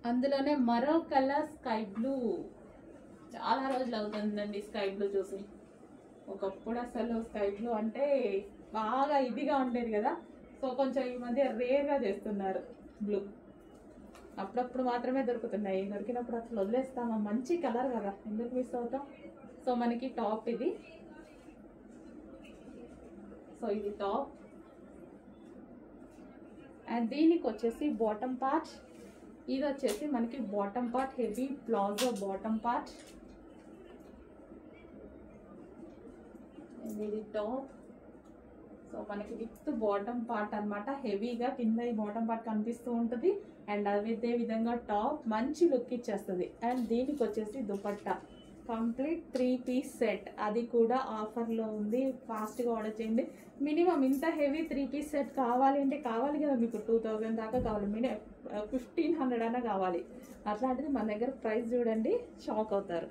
అందులోనే మరో colour sky blue. చాలా రోజులు అవుతుందండి స్కై బ్లూ చూసి. ఒకప్పుడు అసలు స్కై బ్లూ అంటే బాగా ఇదిగా ఉండేది కదా, సో కొంచెం ఈ మధ్య రేర్గా చేస్తున్నారు బ్లూ. అప్పుడప్పుడు మాత్రమే దొరుకుతున్నాయి, దొరికినప్పుడు అసలు వదిలేస్తామా, మంచి కలర్ కదా, ఎందుకు మిస్ అవుతాం. సో మనకి టాప్ ఇది. సో ఇది టాప్ అండ్ దీనికి వచ్చేసి బాటమ్ పార్ట్. ఇది వచ్చేసి మనకి bottom part, heavy palazzo bottom part. ఇది టాప్. సో మనకి విత్ బాటమ్ పార్ట్ అనమాట, హెవీగా కింద ఈ బాటమ్ పార్ట్ కనిపిస్తూ ఉంటుంది. అండ్ అదే విధంగా టాప్ మంచి లుక్ ఇచ్చేస్తుంది. అండ్ దీనికి వచ్చేసి దుపట్టా, కంప్లీట్ 3 పీస్ సెట్, అది కూడా ఆఫర్లో ఉంది. ఫాస్ట్గా ఆర్డర్ చేయండి. మినిమం ఇంత హెవీ 3 పీస్ సెట్ కావాలి అంటే కావాలి కదా, మీకు 2000 దాకా కావాలి, మినిమం 1500 అన్నా కావాలి. అట్లాంటిది మన దగ్గర ప్రైస్ చూడండి, షాక్ అవుతారు.